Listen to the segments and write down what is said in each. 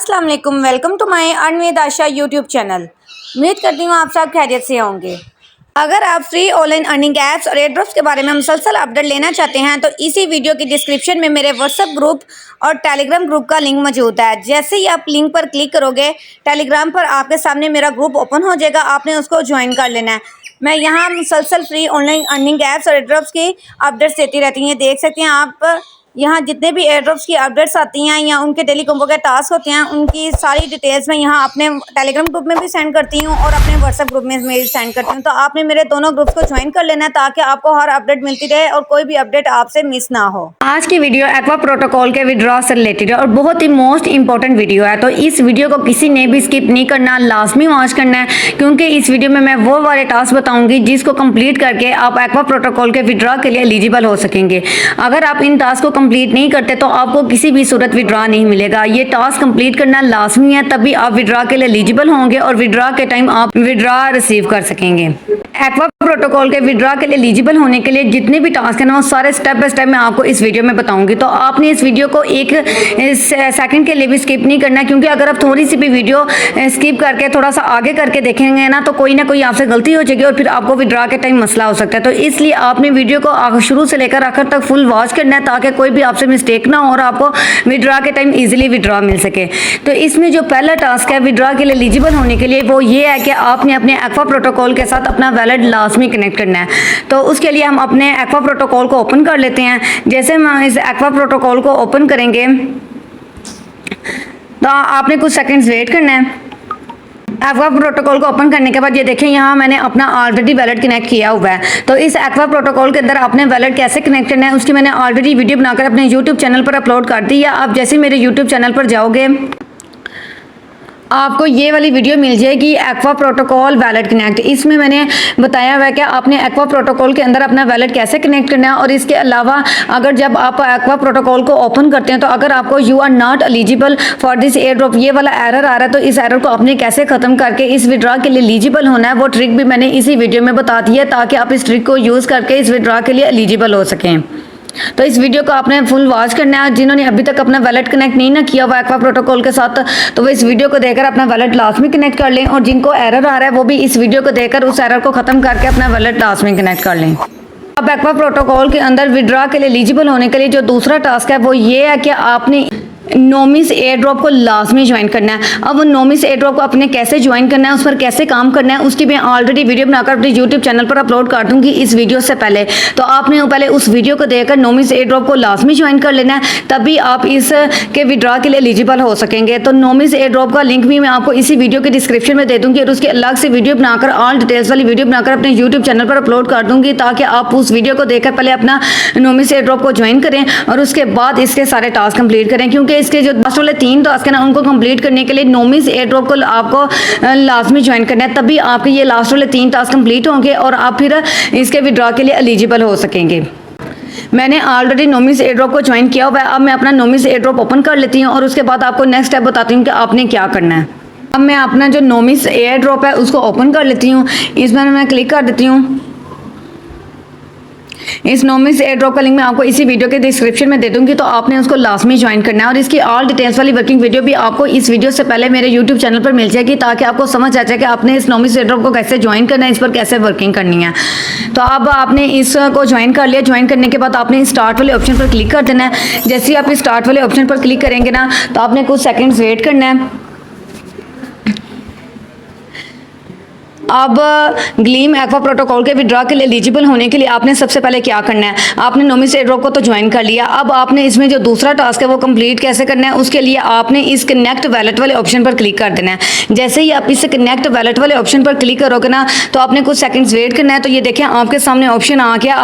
अस्सलाम वालेकुम, welcome to my earn with Asha YouTube channel. उम्मीद करती हूँ आप सब खैरियत से होंगे। अगर आप फ्री ऑनलाइन अर्निंग ऐप्स और एयरड्रॉप्स के बारे में मुसलसल अपडेट लेना चाहते हैं तो इसी वीडियो की डिस्क्रिप्शन में मेरे व्हाट्सएप ग्रुप और टेलीग्राम ग्रुप का लिंक मौजूद है। जैसे ही आप लिंक पर क्लिक करोगे टेलीग्राम पर आपके सामने मेरा ग्रुप ओपन हो जाएगा, आपने उसको ज्वाइन कर लेना है। मैं यहाँ मुसलसल फ्री ऑनलाइन अर्निंग ऐप्स और एयरड्रॉप्स की अपडेट्स देती रहती हैं। देख सकते हैं आप यहाँ जितने भी एयरड्रॉप्स की अपडेट्स आती हैं या उनके डेली कॉम्बो के टास्क होते हैं उनकी सारी डिटेल्स मैं यहाँ अपने टेलीग्राम ग्रुप में भी सेंड करती हूँ और अपने व्हाट्सएप ग्रुप में भी सेंड करती हूँ। तो आपने मेरे दोनों ग्रुप्स को ज्वाइन कर लेना है ताकि आपको हर अपडेट मिलती रहे और कोई भी अपडेट आपसे मिस ना हो। आज की वीडियो एक्वा प्रोटोकॉल के विड्रॉ से रिलेटेड है और बहुत ही मोस्ट इंपॉर्टेंट वीडियो है। तो इस वीडियो को किसी ने भी स्किप नहीं करना, लाजमी वॉच करना है, क्योंकि इस वीडियो में मैं वो वाले टास्क बताऊंगी जिसको कंप्लीट करके आप एक्वा प्रोटोकॉल के विड्रॉ के लिए एलिजिबल हो सकेंगे। अगर आप इन टास्क को कंप्लीट नहीं करते तो आपको किसी भी सूरत विड्रॉ नहीं मिलेगा। ये टास्क कंप्लीट करना लाजमी है, तभी आप विड्रॉ के लिए एलिजिबल होंगे और विड्रॉ के टाइम आप विड्रॉ रिसीव कर सकेंगे। एक्वा प्रोटोकॉल के विड्रॉ के लिए एलिजिबल होने के लिए जितने भी टास्क हैं ना वो सारे स्टेप बाय स्टेप मैं आपको इस वीडियो में बताऊंगी। तो आपने इस वीडियो को एक सेकंड के लिए भी स्किप नहीं करना, क्योंकि अगर आप थोड़ी सी भी वीडियो स्किप करके थोड़ा सा आगे करके देखेंगे ना कोई आपसे गलती हो जाएगी और फिर आपको विड्रॉ के टाइम मसला हो सकता है। तो इसलिए आपने वीडियो को शुरू से लेकर आखिर तक फुल वॉच करना है ताकि कोई भी आपसे मिस्टेक ना हो और आपको विड्रॉ के टाइम इजीली विड्रॉ मिल सके। तो इसमें जो पहला टास्क है विड्रॉ के लिए एलिजिबल होने के लिए वो ये है कि आपने अपने एक्वा प्रोटोकॉल के साथ अपना वैलेट लाजमी कनेक्ट करना है। तो उसके लिए हम अपने एक्वा प्रोटोकॉल को ओपन कर लेते हैं। जैसे हम इस एक्वा प्रोटोकॉल को ओपन करेंगे तो आपने कुछ सेकंड्स वेट करना है। एक्वा प्रोटोकॉल को ओपन करने के बाद ये देखें यहाँ मैंने अपना ऑलरेडी वैलेट कनेक्ट किया हुआ है। तो इस एक्वा प्रोटोकॉल के अंदर अपने वैलेट कैसे कनेक्ट करना है उसकी मैंने ऑलरेडी वीडियो बनाकर अपने यूट्यूब चैनल पर अपलोड कर दी है। आप जैसे मेरे यूट्यूब चैनल पर जाओगे आपको ये वाली वीडियो मिल जाएगी एक्वा प्रोटोकॉल वैलेट कनेक्ट। इसमें मैंने बताया हुआ है कि आपने एक्वा प्रोटोकॉल के अंदर अपना वैलेट कैसे कनेक्ट करना है। और इसके अलावा अगर जब आप एक्वा प्रोटोकॉल को ओपन करते हैं तो अगर आपको you are not eligible for this airdrop ये वाला एरर आ रहा है तो इस एरर को आपने कैसे खत्म करके इस विड्रॉ के लिए एलिजिबल होना है वो ट्रिक भी मैंने इसी वीडियो में बता दी है ताकि आप इस ट्रिक को यूज़ करके इस विड्रॉ के लिए एलिजिबल हो सकें। तो इस वीडियो को आपने फुल वॉच करना है। जिन्होंने अभी तक अपना वैलेट कनेक्ट नहीं ना किया हुआ एक्वा प्रोटोकॉल के साथ तो वो इस वीडियो को देखकर अपना वैलेट लाजमी कनेक्ट कर लें और जिनको एरर आ रहा है वो भी इस वीडियो को देखकर उस एरर को खत्म करके अपना वैलेट लाजमी कनेक्ट कर लें। अब एक्वा प्रोटोकॉल के अंदर विड्रॉ के लिए एलिजिबल होने के लिए जो दूसरा टास्क है वो ये है कि आपने नोमिस एयर ड्रॉप को लाजमी ज्वाइन करना है। अब वो नोमिस एयर ड्रॉप को अपने कैसे ज्वाइन करना है, उस पर कैसे काम करना है उसकी मैं ऑलरेडी वीडियो बनाकर अपने यूट्यूब चैनल पर अपलोड कर दूंगी इस वीडियो से पहले। तो आपने पहले उस वीडियो को देखकर नोमिस एयर ड्रॉप को लाजमी ज्वाइन कर लेना है, तभी आप इस के विड्रॉ के लिए एलिजिबल हो सकेंगे। तो नोमिस एयर ड्रॉप का लिंक भी मैं आपको इसी वीडियो के डिस्क्रिप्शन में दे दूंगी और उसकी अलग से वीडियो बनाकर ऑल डिटेल्स वाली वीडियो बनाकर अपने यूट्यूब चैनल पर अपलोड कर दूंगी ताकि आप उस वीडियो को देखकर पहले अपना नोमिस एयर ड्रॉप को ज्वाइन करें और उसके बाद इसके सारे टास्क कंप्लीट करें, क्योंकि इसके जो लास्ट वाले 3 टास्क है ना उनको कंप्लीट करने के लिए नोमिस एयर ड्रॉप को आपको लाजमी ज्वाइन करना है, तभी आपके ये लास्ट वाले 3 टास्क कंप्लीट होंगे और आप फिर इसके विड्रॉ के लिए एलिजिबल हो सकेंगे। मैंने ऑलरेडी नोमिस एयर ड्रॉप को ज्वाइन किया हुआ है। अब मैं अपना नोमिस एयर ड्रॉप ओपन कर लेती हूँ और उसके बाद आपको नेक्स्ट स्टेप बताती हूँ कि आपने क्या करना है। अब मैं अपना जो नोमिस एयर ड्रॉप है उसको ओपन कर लेती हूँ। इसमें मैं क्लिक कर देती हूँ। इस नोमिस एयर ड्रॉप का लिंक मैं आपको इसी वीडियो के डिस्क्रिप्शन में दे दूंगी, तो आपने उसको लाजमी ज्वाइन करना है और इसकी ऑल डिटेल्स वाली वर्किंग वीडियो भी आपको इस वीडियो से पहले मेरे यूट्यूब चैनल पर मिल जाएगी ताकि आपको समझ आ जाए कि आपने इस नोमिस एयर ड्रॉप को कैसे ज्वाइन करना है, इस पर कैसे वर्किंग करनी है। तो अब आपने इसको ज्वाइन कर लिया। ज्वाइन करने के बाद आपने स्टार्ट वाले ऑप्शन पर क्लिक कर देना है। जैसे ही आप स्टार्ट वाले ऑप्शन पर क्लिक करेंगे ना तो आपने कुछ सेकेंड्स वेट करना है। अब ग्लीम एक्वा प्रोटोकॉल के विड्रॉ के लिए एलिजिबल होने के लिए आपने सबसे पहले क्या करना है, आपने नोमिस एयर ड्रॉप को तो ज्वाइन कर लिया। अब आपने इसमें जो दूसरा टास्क है वो कंप्लीट कैसे करना है उसके लिए आपने इस कनेक्ट वैलेट वाले ऑप्शन पर क्लिक कर देना है। जैसे ही आप इस कनेक्ट वैलेट वाले ऑप्शन पर क्लिक करोगे ना तो आपने कुछ सेकंड्स वेट करना है। तो ये देखें आपके सामने ऑप्शन आ गया।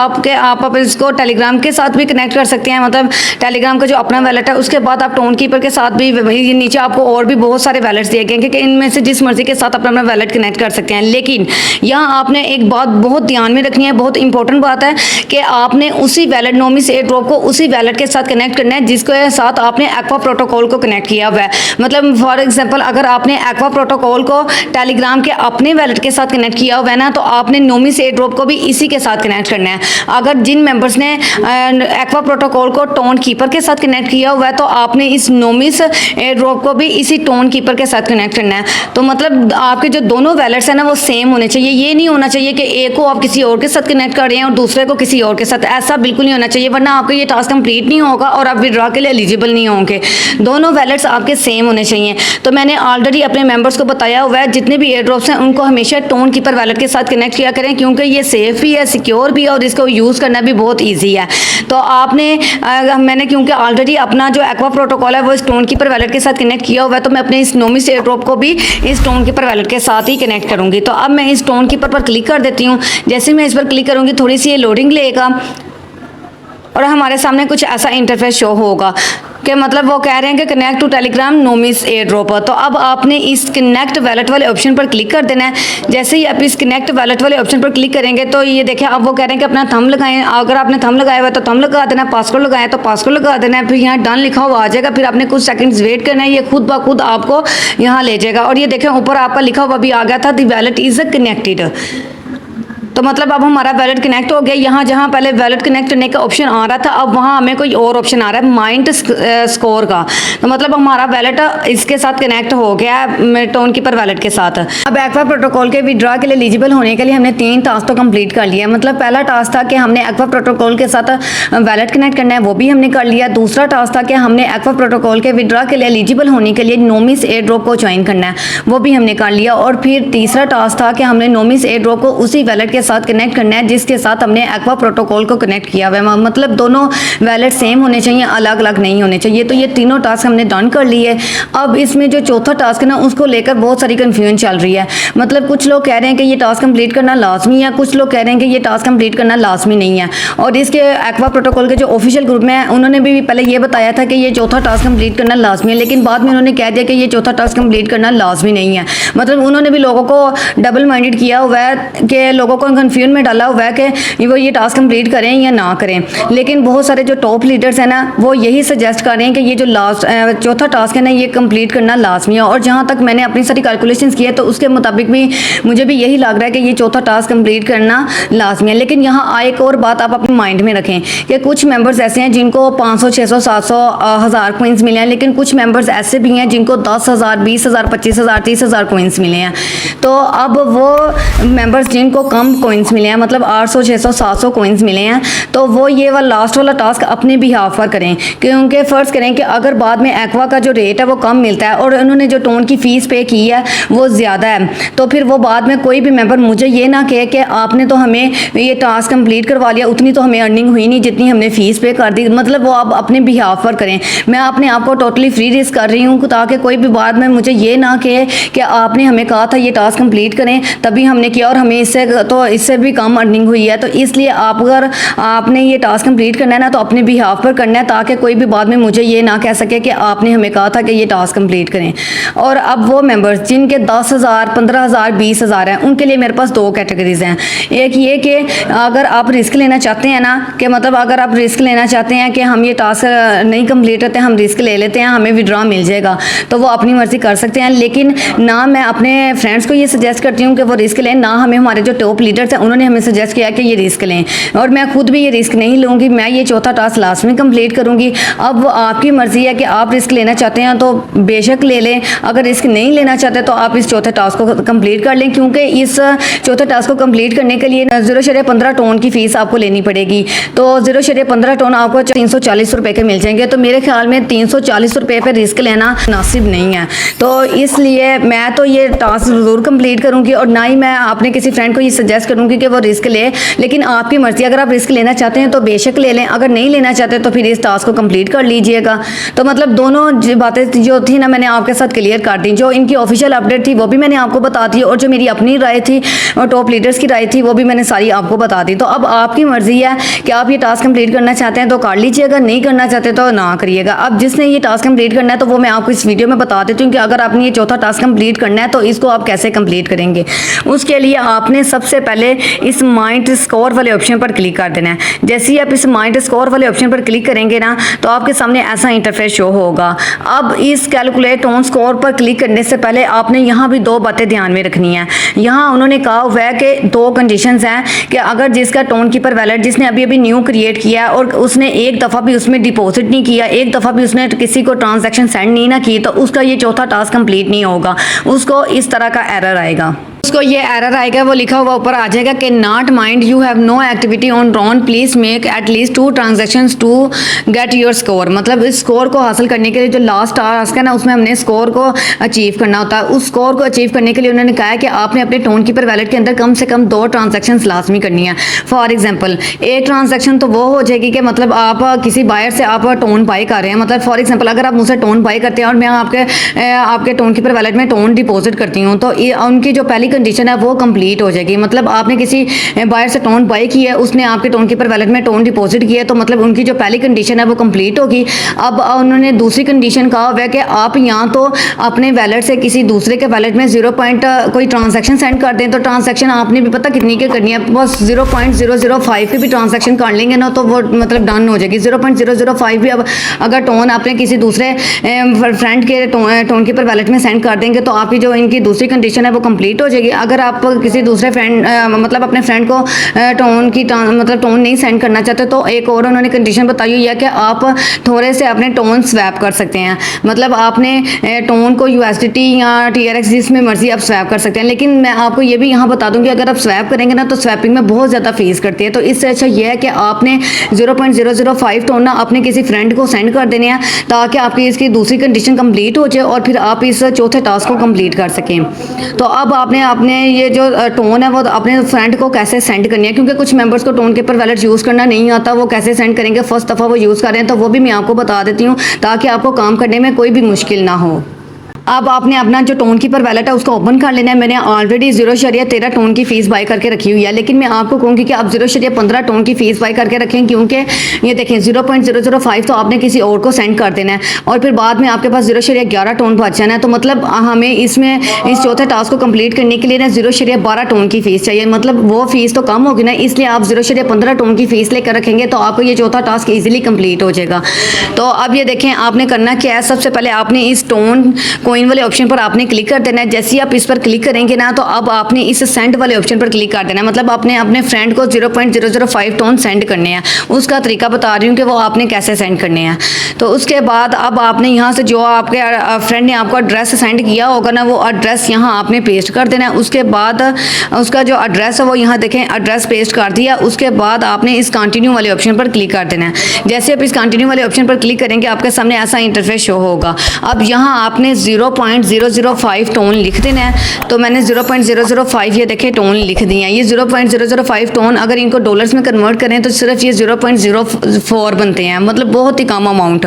आप इसको टेलीग्राम के साथ भी कनेक्ट कर सकते हैं, मतलब टेलीग्राम का जो अपना वैलेट है उसके बाद आप टोन कीपर के साथ भी, नीचे आपको और भी बहुत सारे वैलेट्स दिए गए कि इनमें से जिस मर्जी के साथ अपना वैलेट कनेक्ट कर सकते हैं। लेकिन यहाँ आपने एक बात बहुत ध्यान में रखनी है, बहुत इंपॉर्टेंट बात है कि आपने उसी वैलेट नोमिस एयर ड्रॉप को उसी वैलेट के साथ कनेक्ट करना है जिसके साथ आपने एक्वा प्रोटोकॉल को कनेक्ट किया हुआ है। मतलब फॉर एग्जांपल अगर आपने एक्वा प्रोटोकॉल को टेलीग्राम के अपने वैलेट के साथ कनेक्ट किया हुआ है ना, तो आपने नोमिस एयर ड्रॉप को भी इसी के साथ कनेक्ट करना है। अगर जिन मेंबर्स ने एक्वा प्रोटोकॉल को टोन कीपर के साथ कनेक्ट किया हुआ है तो आपने इस नोमिस एयर ड्रॉप को भी इसी टोन कीपर के साथ कनेक्ट करना है। तो मतलब आपके जो दोनों वैलेट्स हैं ना वो सेम होने चाहिए। ये नहीं होना चाहिए कि एक को आप किसी और के साथ कनेक्ट कर रहे हैं और दूसरे को किसी और के साथ, ऐसा बिल्कुल नहीं होना चाहिए, वरना आपका ये टास्क कंप्लीट नहीं होगा और आप विड्रॉ के लिए एलिजिबल नहीं होंगे। दोनों वैलेट्स आपके सेम होने चाहिए। तो मैंने ऑलरेडी अपने मेंबर्स को बताया हुआ है, जितने भी एयर ड्रॉप्स हैं उनको हमेशा टोन कीपर वैलेट के साथ कनेक्ट किया करें, क्योंकि ये सेफ भी है, सिक्योर भी है और इसको यूज़ करना भी बहुत ईजी है। तो आपने मैंने क्योंकि ऑलरेडी अपना जो एक्वा प्रोटोकॉल है वो इस टोन कीपर वैलेट के साथ कनेक्ट किया हुआ है, तो मैं अपने इस नोमिस एयर ड्रॉप को भी इस टोन कीपर वैलेट के साथ ही कनेक्ट करूँगी। तो अब मैं इस टोन कीपर पर क्लिक कर देती हूँ। जैसे मैं इस पर क्लिक करूँगी थोड़ी सी ये लोडिंग लेगा और हमारे सामने कुछ ऐसा इंटरफेस शो होगा कि मतलब वो कह रहे हैं कि connect to Telegram Nomis airdrop. तो अब आपने इस कनेक्ट वैलेट वाले ऑप्शन पर क्लिक कर देना है। जैसे ही आप इस कनेक्ट वैलेट वाले ऑप्शन पर क्लिक करेंगे तो ये देखें अब वो कह रहे हैं कि अपना थंब लगाएं। अगर आपने थंब लगाया हुआ है तो थंब लगा देना, पासवर्ड लगाया तो पासवर्ड लगा देना है। फिर यहाँ डन लिखा हुआ आ जाएगा, फिर आपने कुछ सेकंड्स वेट करना है, ये खुद ब खुद आपको यहाँ ले जाएगा। और ये देखें ऊपर आपका लिखा हुआ भी आ गया था, द वैलेट इज कनेक्टेड। तो मतलब अब हमारा वैलेट कनेक्ट हो गया। यहाँ जहाँ पहले वैलेट कनेक्ट करने का ऑप्शन आ रहा था, अब वहाँ हमें कोई और ऑप्शन आ रहा है माइंड स्कोर का। तो मतलब हमारा वैलेट इसके साथ कनेक्ट हो गया है टोन कीपर वैलेट के साथ। अब एक्वा प्रोटोकॉल के विड्रॉ के लिए एलिजिबल होने के लिए हमने 3 टास्क तो कंप्लीट कर लिया। मतलब पहला टास्क था कि हमने एक्वा प्रोटोकॉल के साथ वैलेट कनेक्ट करना है, वो भी हमने कर लिया। दूसरा टास्क था कि हमने एक्वा प्रोटोकॉल के विड्रॉ के लिए एलिजिबल होने के लिए नोमिस एयर ड्रॉप को ज्वाइन करना है, वो भी हमने कर लिया। और फिर तीसरा टास्क था कि हमने नोमिस एयर ड्रॉप को उसी वैलेट के साथ कनेक्ट करना है जिसके साथ हमने एक्वा प्रोटोकॉल को कनेक्ट किया हुआ है। मतलब दोनों वैलेट सेम होने चाहिए, अलग अलग नहीं होने चाहिए। तो ये तीनों टास्क हमने डन कर लिए। अब इसमें जो चौथा टास्क है ना उसको लेकर बहुत सारी कंफ्यूजन चल रही है। मतलब कुछ लोग कह रहे हैं कि ये टास्क कंप्लीट करना लाजमी है, कुछ लोग कह रहे हैं कि ये टास्क कंप्लीट करना लाजमी नहीं है। और इसके एक्वा प्रोटोकॉल के जो ऑफिशियल ग्रुप में उन्होंने भी पहले ये बताया था कि ये चौथा टास्क कंप्लीट करना लाजमी है, लेकिन बाद में उन्होंने कह दिया कि ये चौथा टास्क कंप्लीट करना लाजमी नहीं है। मतलब उन्होंने भी लोगों को डबल माइंडेड किया हुआ है कि लोगों को कंफ्यूजन में डाला हुआ है कि वो ये टास्क कंप्लीट करें या ना करें। लेकिन बहुत सारे जो टॉप लीडर्स हैं ना वो यही सजेस्ट कर रहे हैं कि ये जो लास्ट चौथा टास्क है ना ये कंप्लीट करना लाजमी है। और जहाँ तक मैंने अपनी सारी कैलकुलेशंस की है तो उसके मुताबिक भी मुझे भी यही लग रहा है कि ये चौथा टास्क कंप्लीट करना लाजमी है। लेकिन यहाँ एक और बात आप अपने माइंड में रखें कि कुछ मेंबर्स ऐसे हैं जिनको 500, 600, 700, 1000 कोइंस मिले हैं, लेकिन कुछ मेंबर्स ऐसे भी हैं जिनको 10,000, 20,000, 25,000, 30,000 कोइंस मिले हैं। तो अब वो मेंबर्स जिनको कम कोइंस मिले हैं, मतलब 800, 600, 700 कोइंस मिले हैं, तो वो ये वाला लास्ट वाला टास्क अपने बिहाफ पर करें। क्योंकि फ़र्ज़ करें कि अगर बाद में एक्वा का जो रेट है वो कम मिलता है और उन्होंने जो टोन की फ़ीस पे की है वो ज़्यादा है, तो फिर वो बाद में कोई भी मेंबर मुझे ये ना कहे कि आपने तो हमें ये टास्क कंप्लीट करवा लिया, उतनी तो हमें अर्निंग हुई नहीं जितनी हमने फ़ीस पे कर दी। मतलब वो आप अपने बिहाफ पर करें। मैं अपने आप को टोटली फ्री रिस्क कर रही हूँ ताकि कोई भी बाद में मुझे ये ना कहे कि आपने हमें कहा था ये टास्क कंप्लीट करें तभी हमने किया और हमें इससे भी कम अर्निंग हुई है। तो इसलिए आप अगर आपने ये टास्क कंप्लीट करना है ना तो अपने बिहाफ पर करना है ताकि कोई भी बाद में मुझे ये ना कह सके कि आपने हमें कहा था कि ये टास्क कंप्लीट करें। और अब वो मेंबर्स जिनके 10,000, 15,000, 20,000 हैं उनके लिए मेरे पास 2 कैटेगरीज हैं। एक ये कि अगर आप रिस्क लेना चाहते हैं ना, कि मतलब अगर आप रिस्क लेना चाहते हैं कि हम ये टास्क नहीं कंप्लीट करते, हम रिस्क ले लेते हैं, हमें विड्रॉ मिल जाएगा, तो वो अपनी मर्ज़ी कर सकते हैं। लेकिन ना मैं अपने फ्रेंड्स को ये सजेस्ट करती हूँ कि वो रिस्क लें, ना हमें हमारे जो टॉप लीडर्स हैं उन्होंने हमें सजेस्ट किया कि ये रिस्क लें, और मैं खुद भी ये रिस्क नहीं लूँगी। मैं ये चौथा टास्क लास्ट में कंप्लीट करूँगी। अब वो आपकी मर्ज़ी है कि आप रिस्क लेना चाहते हैं तो बेशक ले लें, अगर रिस्क नहीं लेना चाहते तो आप इस चौथे टास्क को कंप्लीट कर लें, क्योंकि इस चौथे टास्क को कंप्लीट करने के लिए 0.15 टोन की फ़ीस आपको लेनी पड़ेगी। तो 0.15 टोन आपको 340 रुपये के मिल जाएंगे। तो मेरे ख्याल में 340 रुपये पर रिस्क लेना मुनासिब नहीं है। तो इसलिए मैं तो ये टास्क ज़रूर कंप्लीट करूँगी, और ना ही मैं अपने किसी फ्रेंड को ये सजेस्ट करूँगी कि वो रिस्क ले, लेकिन आपकी मर्ज़ी। अगर आप रिस्क लेना चाहते हैं तो बेशक ले लें, अगर नहीं लेना चाहते तो फिर इस टास्क को कंप्लीट कर लीजिएगा। तो मतलब दोनों बातें जो थी ना मैंने आपके साथ क्लियर कर दी। जो इनकी ऑफिशियल अपडेट थी वो भी मैंने आपको बता दी, और जो मेरी अपनी राय थी और टॉप लीडर्स की राय थी वो भी मैंने सारी आपको बता दी। तो अब आपकी मर्ज़ी है कि आप ये टास्क कंप्लीट करना चाहते हैं तो कर लीजिएगा, नहीं करना चाहते तो ना करिएगा। अब जिसने ये टास्क कंप्लीट करना है तो वो मैं आपको इस वीडियो में बता देती हूँ कि अगर आपने ये चौथा टास्क कंप्लीट करना है तो इसको आप कैसे कंप्लीट करेंगे। उसके लिए आपने सबसे पहले इस माइंड स्कोर वाले ऑप्शन पर क्लिक कर देना है। जैसे ही आप इस माइंड स्कोर वाले ऑप्शन पर क्लिक करेंगे ना तो आपके सामने ऐसा इंटरफेस शो होगा। अब इस कैलकुलेट टोन स्कोर पर क्लिक करने से पहले आपने यहाँ भी दो बातें ध्यान में रखनी है। यहाँ उन्होंने कहा हुआ है कि दो कंडीशंस हैं कि अगर जिसका टोन कीपर वैलेट जिसने अभी अभी न्यू क्रिएट किया और उसने एक दफ़ा भी उसमें डिपॉजिट नहीं किया, एक दफ़ा भी उसने किसी को ट्रांजैक्शन सेंड नहीं ना की, तो उसका ये चौथा टास्क कंप्लीट नहीं होगा। उसको इस तरह का एरर आएगा। उसको ये एरर आएगा, वो लिखा हुआ ऊपर आ जाएगा कि not mind you have no activity on drawn, please make at least 2 transactions to get your score. मतलब इस स्कोर को हासिल करने के लिए जो लास्ट टास्क है ना उसमें हमने स्कोर को अचीव करना होता है। उस स्कोर को अचीव करने के लिए उन्होंने कहा है कि आपने अपने टोन कीपर वैलेट के अंदर कम से कम 2 ट्रांजैक्शन लाजमी करनी है। फॉर एग्जाम्पल एक ट्रांजैक्शन तो वो हो जाएगी कि मतलब आप किसी बायर से आप टोन बाई कर रहे हैं। मतलब फॉर एग्जाम्पल अगर आप मुझसे टोन बाई करते हैं और मैं आपके टोन कीपर वैलेट में टोन डिपॉजिट करती हूँ तो उनकी जो पहली कंडीशन है वो कंप्लीट हो जाएगी। मतलब आपने किसी बायर से टोन बाई की है, उसने आपके टोन कीपर वैलेट में टोन डिपॉजिट किया है, तो मतलब उनकी जो पहली कंडीशन है वो कंप्लीट होगी। अब उन्होंने दूसरी कंडीशन कहा हुआ है कि आप यहाँ तो अपने वैलेट से किसी दूसरे के वैलेट में 0. कोई ट्रांजैक्शन सेंड कर दें, तो ट्रांजैक्शन आपने भी पता कितनी की करनी है, बस 0.005 की भी ट्रांजैक्शन कर लेंगे ना तो वो मतलब डन हो जाएगी। 0.005 भी अब अगर टोन आपने किसी दूसरे फ्रेंड के टोन कीपर वैलेट में सेंड कर देंगे तो आपकी जो इनकी दूसरी कंडीशन है वो कंप्लीट हो जाएगी। अगर आप किसी दूसरे फ्रेंड मतलब अपने फ्रेंड को मतलब टोन नहीं सेंड करना चाहते तो एक और उन्होंने कंडीशन बताई हुई है कि आप थोड़े से अपने टोन स्वैप कर सकते हैं। मतलब आपने टोन को USDT या TRX जिसमें मर्जी आप स्वैप कर सकते हैं। लेकिन मैं आपको ये भी यहाँ बता दूँ कि अगर आप स्वैप करेंगे ना तो स्वैपिंग में बहुत ज़्यादा फीस करती है। तो इससे अच्छा ये है कि आपने 0.005 टोन ना अपने किसी फ्रेंड को सेंड कर देने हैं ताकि आपकी इसकी दूसरी कंडीशन कंप्लीट हो जाए और फिर आप इस चौथे टास्क को कंप्लीट कर सकें। तो अब आपने ये जो टोन है वो अपने फ्रेंड को कैसे सेंड करनी है, क्योंकि कुछ मेंबर्स को टोन कीपर वैलेट यूज़ करना नहीं आता, वो कैसे सेंड करेंगे, फर्स्ट दफ़ा वो यूज़ कर रहे हैं, तो वो भी मैं आपको बता देती हूँ ताकि आपको काम करने में कोई भी मुश्किल ना हो। अब आपने अपना जो टोन कीपर वैलेट है उसको ओपन कर लेना है। मैंने ऑलरेडी 0.13 टोन की फ़ीस बाय करके रखी हुई है, लेकिन मैं आपको कहूँगी कि आप 0.15 टोन की फ़ीस बाय करके रखें, क्योंकि ये देखें 0.005 तो आपने किसी और को सेंड कर देना है और फिर बाद में आपके पास 0.11 टोन बच जाना है। तो मतलब हमें इसमें इस चौथे टास्क को कंप्लीट करने के लिए ना 0.12 टोन की फ़ीस चाहिए। मतलब वो फ़ीस तो कम होगी ना, इसलिए आप 0.15 टोन की फ़ीस लेकर रखेंगे तो आपको ये चौथा टास्क ईजिली कंप्लीट हो जाएगा। तो अब ये देखें आपने करना क्या है, सबसे पहले आपने इस टोन कोइन वाले ऑप्शन पर आपने क्लिक कर देना है। जैसे ही आप इस पर क्लिक करेंगे ना तो अब आपने इस सेंड वाले ऑप्शन पर क्लिक कर देना है। मतलब आपने अपने फ्रेंड को 0.005 टोन सेंड करने हैं। उसका तरीका बता रही हूँ कि वो आपने कैसे सेंड करने हैं। तो उसके बाद अब आपने यहाँ से जो आपके फ्रेंड ने आपको एड्रेस सेंड किया होगा ना वो एड्रेस यहाँ आपने पेस्ट कर देना है। उसके बाद उसका जो एड्रेस है वो यहाँ देखें एड्रेस पेस्ट कर दिया। उसके बाद आपने इस कंटिन्यू वाले ऑप्शन पर क्लिक कर देना है। जैसे आप इस कंटिन्यू वाले ऑप्शन पर क्लिक करेंगे आपके सामने ऐसा इंटरफेस शो होगा। अब यहाँ आपने 0.005 टोन लिख देना है। तो मैंने 0.005 ये देखें टोन लिख दिए हैं। ये 0.005 टोन अगर इनको डॉलर्स में कन्वर्ट करें तो सिर्फ ये 0.04 बनते हैं, मतलब बहुत ही कम अमाउंट।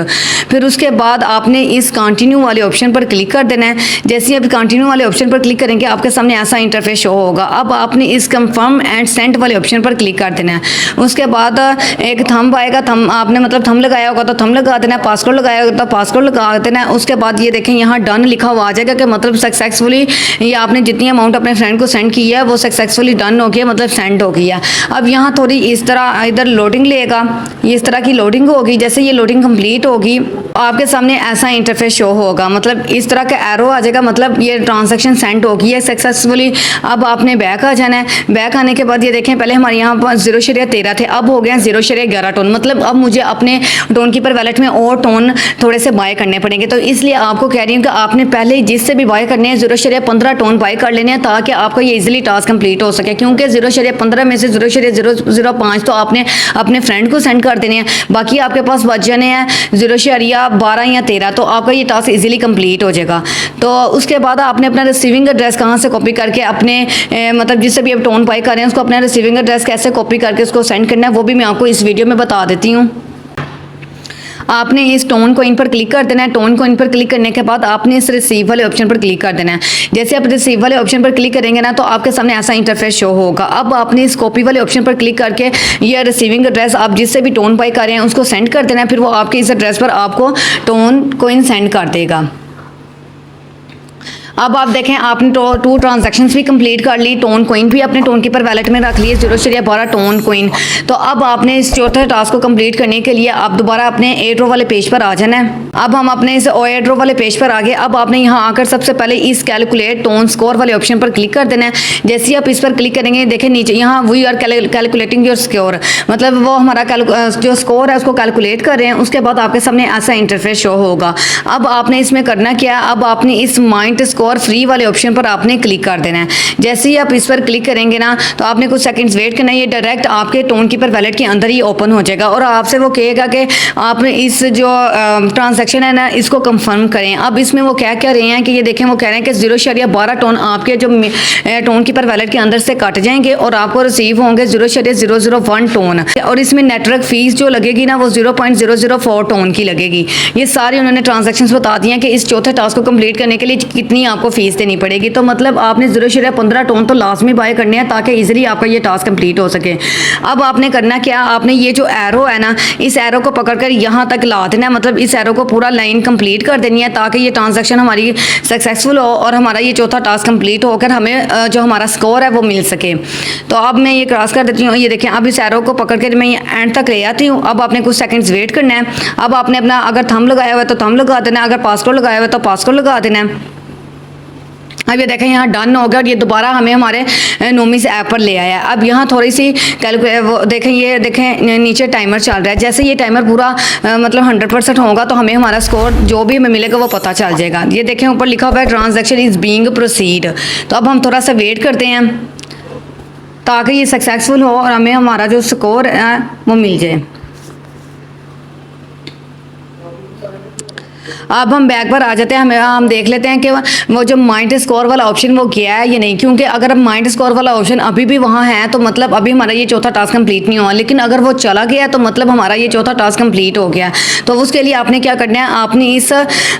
फिर उसके बाद आपने इस कंटिन्यू वाले ऑप्शन पर क्लिक कर देना है। जैसे ही आप कंटिन्यू वाले ऑप्शन पर क्लिक करेंगे आपके सामने ऐसा इंटरफेस शो होगा। अब आपने इस कंफर्म एंड सेंड वाले ऑप्शन पर क्लिक कर देना है। उसके बाद एक थंब आएगा, थंब आपने मतलब थंब लगाया होगा तो थंब लगा देना है, पासवर्ड लगाया होगा तो पासवर्ड लगा देना है। उसके बाद ये देखें यहाँ डन लिखा हुआ आ जाएगा कि मतलब सक्सेसफुली ये आपने जितनी अमाउंट अपने फ्रेंड को सेंड की है वो सक्सेसफुली डन हो गया, मतलब सेंड हो गया। अब यहाँ थोड़ी इस तरह इधर लोडिंग लेगा, ये इस तरह की लोडिंग होगी। जैसे ये लोडिंग कंप्लीट होगी आपके सामने ऐसा इंटरफेस शो होगा, मतलब इस तरह का एरो आ जाएगा, मतलब ये ट्रांजैक्शन सेंड हो गई है सक्सेसफुली। अब आपने बैक आ जाना है। बैक आने के बाद ये देखें पहले हमारे यहाँ पर 0.13 थे, अब हो गया 0.11 टोन। मतलब अब मुझे अपने टोन कीपर वैलेट में और टोन थोड़े से बाय करने पड़ेंगे। तो इसलिए आपको कह रही हूँ कि आपने आपने पहले ही जिससे भी बाय करने हैं 0.15 टोन बाय कर लेने हैं ताकि आपका ये इजीली टास्क कंप्लीट हो सके, क्योंकि 0.15 में से 0.005 तो आपने अपने फ्रेंड को सेंड कर देने हैं, बाकी आपके पास बच जाने हैं 0.12 या 13, तो आपका ये टास्क इजीली कंप्लीट हो जाएगा। तो उसके बाद आपने अपना रिसीविंग एड्रेस कहाँ से कॉपी करके अपने मतलब जिससे भी आप टोन बाय कर रहे हैं उसको अपना रिसीविंग एड्रेस कैसे कॉपी करके उसको सेंड करना है वो भी मैं आपको इस वीडियो में बता देती हूँ। आपने इस टोन को इन पर क्लिक कर देना है। टोन को इन पर क्लिक करने के बाद आपने इस रिसीव वाले ऑप्शन पर क्लिक कर देना है। जैसे आप रिसीव वाले ऑप्शन पर क्लिक करेंगे ना तो आपके सामने ऐसा इंटरफेस शो होगा। अब आपने इस कॉपी वाले ऑप्शन पर क्लिक करके ये रिसीविंग एड्रेस आप जिससे भी टोन बाय कर रहे हैं उसको सेंड कर देना है, फिर वो आपके इस एड्रेस पर आपको टोन कोइन सेंड कर देगा। अब आप देखें आपने 2 ट्रांजैक्शंस भी कंप्लीट कर ली, टोन कोइन भी अपने टोन कीपर वैलेट में रख लिए 0.12 टोन कोइन। तो अब आपने इस चौथे टास्क को कंप्लीट करने के लिए आप दोबारा अपने एयरड्रॉप वाले पेज पर आ जाना है। अब हम अपने इस एयरड्रॉप वाले पेज पर आ गए। अब आपने यहाँ आकर सबसे पहले इस कैलकुलेट टोन स्कोर वाले ऑप्शन पर क्लिक कर देना है। जैसे ही आप इस पर क्लिक करेंगे देखें नीचे यहाँ we are calculating your score, मतलब वो हमारा जो स्कोर है उसको कैलकुलेट कर रहे हैं। उसके बाद आपके सामने ऐसा इंटरफेस शो होगा। अब आपने इसमें करना क्या है, अब आपने इस माइंड स्कोर फ्री वाले ऑप्शन पर आपने क्लिक कर देना है। जैसे ही आप इस पर क्लिक करेंगे ना तो आपने कुछ सेकंड्स वेट करना है, ये डायरेक्ट आपके टोन कीपर वैलेट के अंदर ही ओपन हो जाएगा और आपसे वो कहेगा कि आपने इस जो ट्रांजैक्शन है ना इसको कंफर्म करें। अब इसमें वो क्या कह रहे हैं कि ये देखें वो कह रहे हैं कि 0.12 टोन आपके जो टोन कीपर वैलेट के अंदर से कट जाएंगे और आपको रिसीव होंगे 0.001 टोन, और इसमें नेटवर्क फीस जो लगेगी ना वो 0.004 टोन की लगेगी। ये सारी उन्होंने ट्रांजैक्शंस बता दी हैं कि इस चौथे टास्क को कंप्लीट करने के लिए कितनी आपको फीस देनी पड़ेगी। तो मतलब आपने 0.15 टोन तो लाजमी बाय करने हैं ताकि इजीली आपका ये टास्क कंप्लीट हो सके। अब आपने करना क्या, आपने ये जो एरो है ना इस एरो को पकड़कर यहाँ तक ला देना है, मतलब इस एरो को पूरा लाइन कंप्लीट कर देनी है ताकि ये ट्रांजैक्शन हमारी सक्सेसफुल हो और हमारा ये चौथा टास्क कंप्लीट होकर हमें जो हमारा स्कोर है वो मिल सके। तो अब मैं ये क्रॉस कर देती हूँ। ये देखें अब इस एरो को पकड़ कर मैं ये एंड तक ले आती हूँ। अब आपने कुछ सेकंड्स वेट करना है। अब आपने अपना अगर थंब लगाया हुआ है तो थंब लगा देना है, अगर पासवर्ड लगाया हुआ है तो पासवर्ड लगा देना है। अब ये देखें यहाँ डन हो गया और ये दोबारा हमें हमारे नोमिस ऐप पर ले आया है। अब यहाँ थोड़ी सी वो देखें, ये देखें नीचे टाइमर चल रहा है। जैसे ये टाइमर पूरा मतलब 100% होगा तो हमें हमारा स्कोर जो भी हमें मिलेगा वो पता चल जाएगा। ये देखें ऊपर लिखा हुआ है ट्रांजैक्शन इज़ बीइंग प्रोसीड। तो अब हम थोड़ा सा वेट करते हैं ताकि ये सक्सेसफुल हो और हमें हमारा जो स्कोर है वो मिल जाए। अब हम बैक पर आ जाते हैं। हम देख लेते हैं कि वो जो माइंड स्कोर वाला ऑप्शन वो गया है या नहीं, क्योंकि अगर अब माइंड स्कोर वाला ऑप्शन अभी भी वहाँ है तो मतलब अभी हमारा ये चौथा टास्क कंप्लीट नहीं हुआ, लेकिन अगर वो चला गया तो मतलब हमारा ये चौथा टास्क कंप्लीट हो गया। तो उसके लिए आपने क्या करना है, आपने इस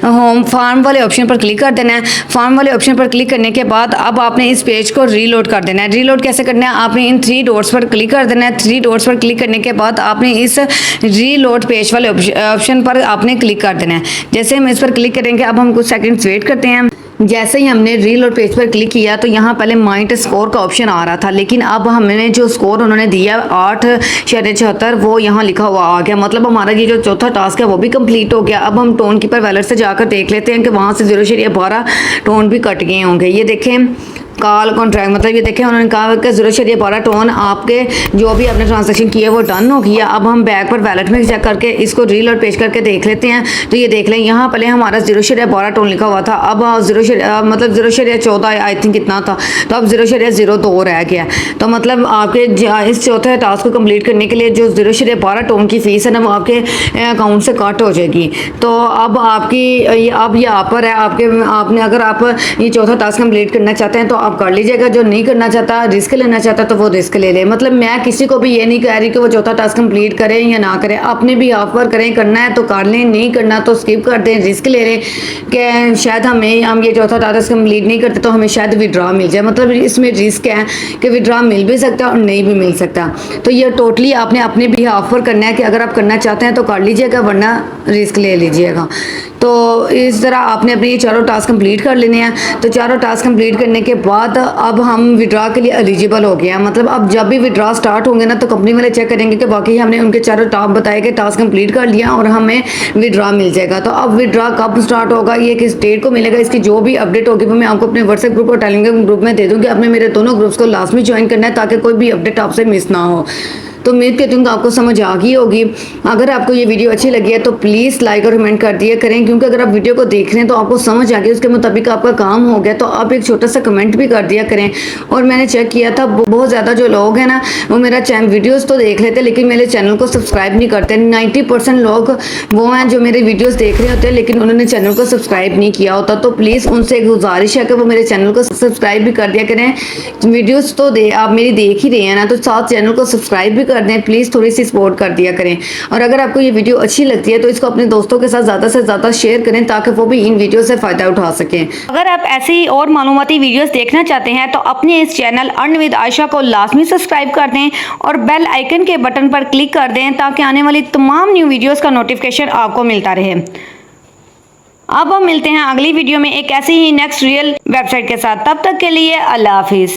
होम फार्म वाले ऑप्शन पर क्लिक कर देना है। फार्म वाले ऑप्शन पर क्लिक करने के बाद अब आपने इस पेज को रीलोड कर देना है। रीलोड कैसे करना है, आपने इन 3 डॉट्स पर क्लिक कर देना है। 3 डॉट्स पर क्लिक करने के बाद आपने इस रीलोड पेज वाले ऑप्शन पर आपने क्लिक कर देना है। जैसे हम इस पर क्लिक करेंगे अब हम कुछ सेकंड्स वेट करते हैं। जैसे ही हमने रीलोड पेज पर क्लिक किया तो यहाँ पहले माइंड स्कोर का ऑप्शन आ रहा था, लेकिन अब हमने जो स्कोर उन्होंने दिया 8.76 वो यहाँ लिखा हुआ आ गया। मतलब हमारा ये जो चौथा टास्क है वो भी कंप्लीट हो गया। अब हम टोन कीपर वैलेट से जाकर देख लेते हैं कि वहाँ से 0.12 टोन भी कट गए होंगे। ये देखें कॉल कॉन्ट्रैक्ट, मतलब ये देखें उन्होंने कहा कि 0.12 टोन आपके जो भी आपने ट्रांजैक्शन किया वो डन हो गया। अब हम बैक पर वैलेट में चेक करके इसको रीलोड पेज करके देख लेते हैं। तो ये देख लें यहाँ पहले हमारा 0.12 टोन लिखा हुआ था, अब मतलब 0.14 आई थिंक इतना था, तो अब 0.02 रह गया। तो मतलब आपके इस चौथे टास्क को कम्प्लीट करने के लिए जो 0.12 टोन की फ़ीस है ना वो आपके अकाउंट से कट हो जाएगी। तो अब आपकी अब यहाँ पर है आपने अगर आप ये चौथा टास्क कम्प्लीट करना चाहते हैं तो आप कर लीजिएगा। जो नहीं करना चाहता, रिस्क लेना चाहता तो वो रिस्क ले ले। मतलब मैं किसी को भी ये नहीं कह रही कि वो चौथा टास्क कंप्लीट करें या ना करें, अपने भी ऑफर करें, करना है तो कर लें, नहीं करना तो स्किप कर दें, रिस्क ले लें कि शायद हम ये चौथा टास्क कंप्लीट नहीं करते तो हमें शायद विड्रॉ मिल जाए। मतलब इसमें रिस्क है कि विड्रॉ मिल भी सकता है और नहीं भी मिल सकता। तो ये टोटली आपने अपने भी ऑफर करना है कि अगर आप करना चाहते हैं तो कर लीजिएगा, वरना रिस्क ले लीजिएगा। तो इस तरह आपने अपने ये चारों टास्क कंप्लीट कर लेने हैं। तो चारों टास्क कंप्लीट करने के बाद अब हम विड्रॉ के लिए एलिजिबल हो गए हैं। मतलब अब जब भी विड्रॉ स्टार्ट होंगे ना तो कंपनी वाले चेक करेंगे कि वाकई हमने उनके चारों टास्क बताए कि टास्क कंप्लीट कर लिया और हमें विड्रॉ मिल जाएगा। तो अब विड्रॉ कब स्टार्ट होगा, ये किस डेट को मिलेगा, इसकी जो भी अपडेट होगी वो मैं आपको अपने व्हाट्सएप ग्रुप और टेलीग्राम ग्रुप में दे दूँगी। आपने मेरे दोनों ग्रुप्स को लास्ट में ज्वाइन करना है ताकि कोई भी अपडेट आपसे मिस ना हो। तो उम्मीद करती हूँ कि आपको समझ आ गई होगी। अगर आपको ये वीडियो अच्छी लगी है तो प्लीज़ लाइक और कमेंट कर दिया करें, क्योंकि अगर आप वीडियो को देख रहे हैं तो आपको समझ आ गई, उसके मुताबिक आपका काम हो गया तो आप एक छोटा सा कमेंट भी कर दिया करें। और मैंने चेक किया था बहुत ज़्यादा जो लोग हैं ना वो मेरा वीडियोस तो देख लेते लेकिन मेरे चैनल को सब्सक्राइब नहीं करते। 90% लोग वो हैं जो मेरे वीडियोस देख रहे होते हैं लेकिन उन्होंने चैनल को सब्सक्राइब नहीं किया होता। तो प्लीज़ उनसे एक गुजारिश है कि वो मेरे चैनल को सब्सक्राइब भी कर दिया करें। वीडियोस तो आप मेरी देख ही रहे हैं ना, तो साथ चैनल को सब्सक्राइब भी कर दें, प्लीज़ थोड़ी सी सपोर्ट कर दिया करें। और अगर आपको ये वीडियो अच्छी लगती है तो इसको अपने दोस्तों के साथ ज़्यादा से ज़्यादा शेयर करें ताकि वो भी इन वीडियो से फ़ायदा उठा सकें। अगर आप ऐसे ही और मालूमाती वीडियोस देखना चाहते हैं तो अपने इस चैनल अर्न विद आयशा को लाजमी सब्सक्राइब कर दें और बेल आइकन के बटन पर क्लिक कर दें ताकि आने वाली तमाम न्यू वीडियोस का नोटिफिकेशन आपको मिलता रहे। अब हम मिलते हैं अगली वीडियो में एक ऐसी ही नेक्स्ट रियल वेबसाइट के साथ। तब तक के लिए अल्लाह हाफिज़।